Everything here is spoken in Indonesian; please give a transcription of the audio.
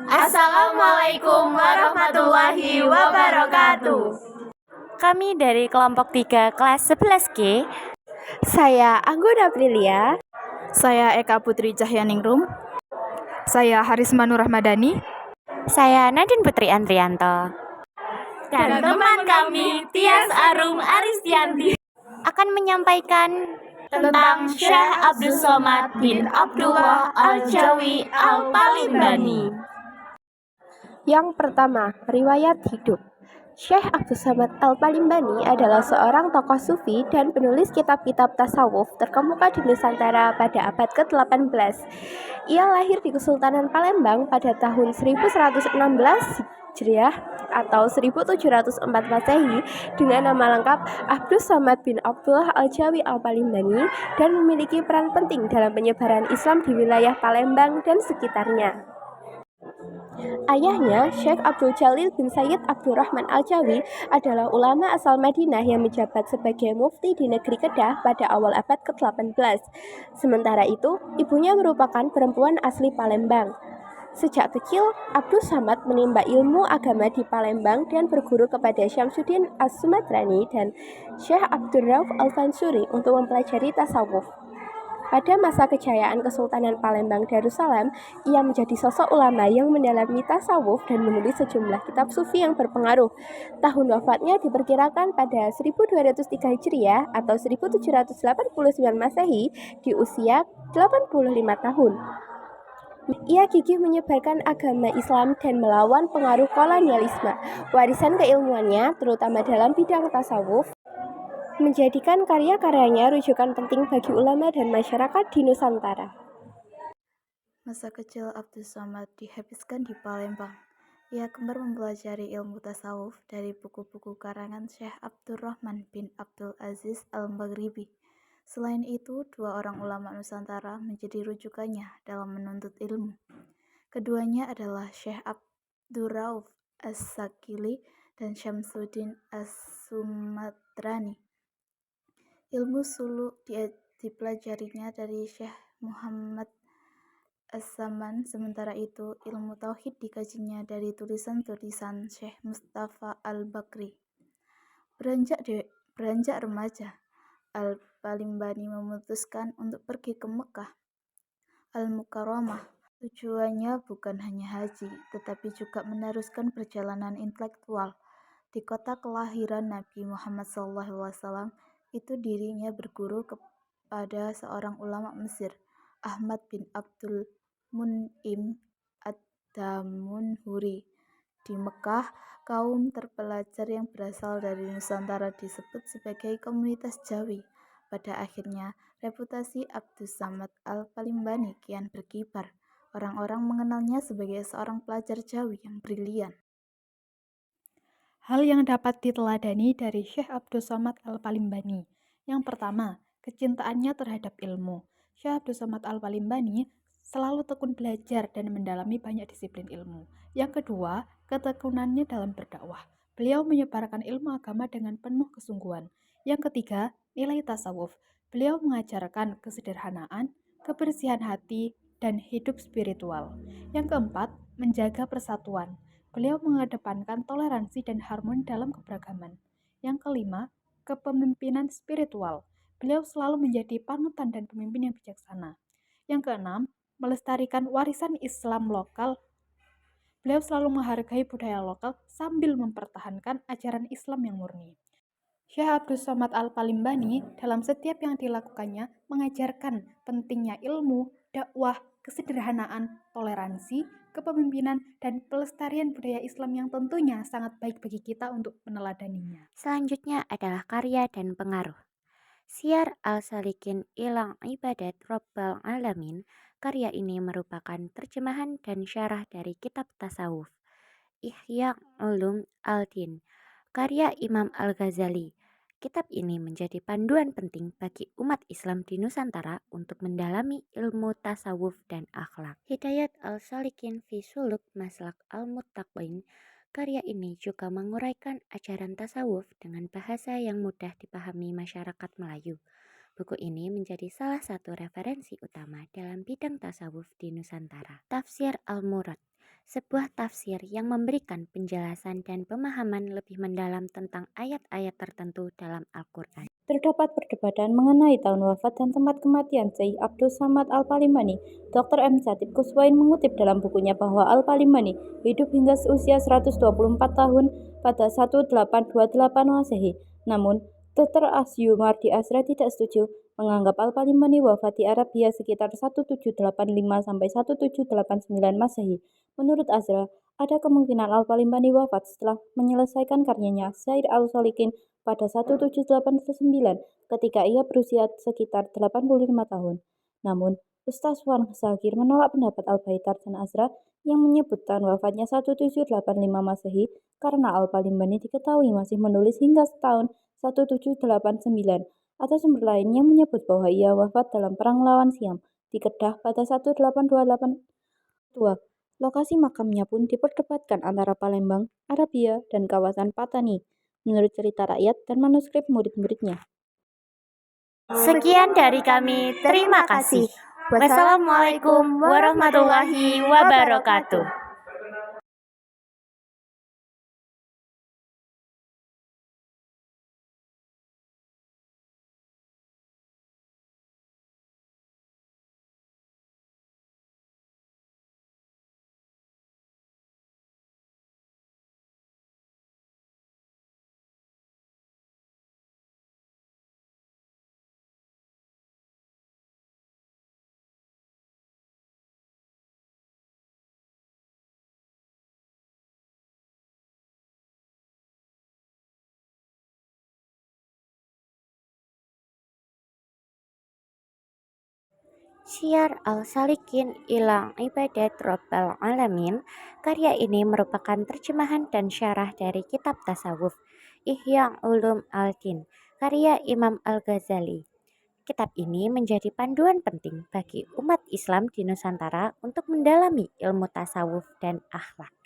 Assalamualaikum warahmatullahi wabarakatuh. Kami dari kelompok 3 kelas 11G. Saya Anggun Aprilia. Saya Eka Putri Cahyaningrum. Saya Harisma Nur Rahmadani. Saya Nadine Putri Andrianto. Dan teman kami Tias Arum Aristianti akan menyampaikan tentang Syekh Abdul Somad bin Abdullah Al-Jawi Al-Palimbani. Yang pertama, riwayat hidup. Syekh Abdul Somad Al-Palimbani adalah seorang tokoh sufi dan penulis kitab-kitab tasawuf terkemuka di Nusantara pada abad ke-18. Ia lahir di Kesultanan Palembang pada tahun 1116 Hijriah atau 1704 Masehi dengan nama lengkap Abdul Somad bin Abdullah Al-Jawi Al-Palimbani dan memiliki peran penting dalam penyebaran Islam di wilayah Palembang dan sekitarnya. Ayahnya, Syekh Abdul Jalil bin Sayyid Abdurrahman Al-Jawi adalah ulama asal Madinah yang menjabat sebagai mufti di negeri Kedah pada awal abad ke-18. Sementara itu, ibunya merupakan perempuan asli Palembang. Sejak kecil, Abdul Somad menimba ilmu agama di Palembang dan berguru kepada Syamsuddin As-Sumatrani dan Syekh Abdul Rauf Al-Fansuri untuk mempelajari tasawuf. Pada masa kejayaan Kesultanan Palembang Darussalam, ia menjadi sosok ulama yang mendalami tasawuf dan menulis sejumlah kitab sufi yang berpengaruh. Tahun wafatnya diperkirakan pada 1203 Hijriah atau 1789 Masehi di usia 85 tahun. Ia gigih menyebarkan agama Islam dan melawan pengaruh kolonialisme. Warisan keilmuannya, terutama dalam bidang tasawuf, menjadikan karya-karyanya rujukan penting bagi ulama dan masyarakat di Nusantara. Masa kecil Abdul Somad dihabiskan di Palembang. Ia gemar mempelajari ilmu tasawuf dari buku-buku karangan Syekh Abdurrahman bin Abdul Aziz Al-Maghribi. Selain itu, dua orang ulama Nusantara menjadi rujukannya dalam menuntut ilmu. Keduanya adalah Syekh Abdurrauf As-Sakili dan Syamsuddin As-Sumatrani. Ilmu suluk dipelajarinya dari Syekh Muhammad As-Saman, sementara itu ilmu tauhid dikajinya dari tulisan-tulisan Syekh Mustafa Al-Bakri. Beranjak remaja, Al-Palimbani memutuskan untuk pergi ke Mekah Al-Mukarramah. Tujuannya bukan hanya haji, tetapi juga meneruskan perjalanan intelektual. Di kota kelahiran Nabi Muhammad SAW, itu dirinya berguru kepada seorang ulama Mesir, Ahmad bin Abdul Mun'im Ad-Damunhuri. Di Mekah, kaum terpelajar yang berasal dari Nusantara disebut sebagai komunitas Jawi. Pada akhirnya, reputasi Abdul Somad Al-Palimbani kian berkibar. Orang-orang mengenalnya sebagai seorang pelajar Jawi yang brilian. Hal yang dapat diteladani dari Syekh Abdul Somad Al-Palimbani. Yang pertama, kecintaannya terhadap ilmu. Syekh Abdul Somad Al-Palimbani selalu tekun belajar dan mendalami banyak disiplin ilmu. Yang kedua, ketekunannya dalam berdakwah. Beliau menyebarkan ilmu agama dengan penuh kesungguhan. Yang ketiga, nilai tasawuf. Beliau mengajarkan kesederhanaan, kebersihan hati, dan hidup spiritual. Yang keempat, menjaga persatuan. Beliau mengedepankan toleransi dan harmoni dalam keberagaman. Yang kelima, kepemimpinan spiritual. Beliau selalu menjadi panutan dan pemimpin yang bijaksana. Yang keenam, melestarikan warisan Islam lokal. Beliau selalu menghargai budaya lokal sambil mempertahankan ajaran Islam yang murni. Syekh Abdul Somad Al-Palimbani dalam setiap yang dilakukannya mengajarkan pentingnya ilmu, dakwah, kesederhanaan, toleransi, kepemimpinan, dan pelestarian budaya Islam yang tentunya sangat baik bagi kita untuk meneladaninya. Selanjutnya adalah karya dan pengaruh. Syiar Al-Salikin Ilang Ibadat Rabbal Alamin. Karya ini merupakan terjemahan dan syarah dari kitab tasawuf Ihya Ulum Al-Din, karya Imam Al-Ghazali. Kitab ini menjadi panduan penting bagi umat Islam di Nusantara untuk mendalami ilmu tasawuf dan akhlak. Hidayat Al-Salikin fi Suluk Maslak Al-Muttaqin. Karya ini juga menguraikan ajaran tasawuf dengan bahasa yang mudah dipahami masyarakat Melayu. Buku ini menjadi salah satu referensi utama dalam bidang tasawuf di Nusantara. Tafsir Al-Murad. sebuah tafsir yang memberikan penjelasan dan pemahaman lebih mendalam tentang ayat-ayat tertentu dalam Al-Quran. Terdapat perdebatan mengenai tahun wafat dan tempat kematian Syekh Abdul Samad Al-Palimbani. Dr. M. Chatib Kuswain mengutip dalam bukunya bahwa Al-Palimbani hidup hingga usia 124 tahun pada 1828 Masehi. Namun, Dr. Asyumardi Asra tidak setuju, menganggap Al-Palimbani wafat di Arabia sekitar 1785–1789 Masehi. Menurut Azra, ada kemungkinan Al-Palimbani wafat setelah menyelesaikan karyanya Syair al-Solikin pada 1789 ketika ia berusia sekitar 85 tahun. Namun, Ustaz Wan Zakir menolak pendapat Al-Baitar dan Azra yang menyebut tahun wafatnya 1785 Masehi karena Al-Palimbani diketahui masih menulis hingga tahun 1789. Atau sumber lain yang menyebut bahwa ia wafat dalam Perang Lawan Siam di Kedah pada 1828. Lokasi makamnya pun diperdebatkan antara Palembang, Arabia, dan kawasan Patani, menurut cerita rakyat dan manuskrip murid-muridnya. Sekian dari kami, terima kasih. Wassalamualaikum warahmatullahi wabarakatuh. Syiar al-Salikin ila Ibadat Rabbil Alamin. Karya ini merupakan terjemahan dan syarah dari kitab tasawuf Ihya Ulum al-Din karya Imam Al-Ghazali. Kitab ini menjadi panduan penting bagi umat Islam di Nusantara untuk mendalami ilmu tasawuf dan akhlak.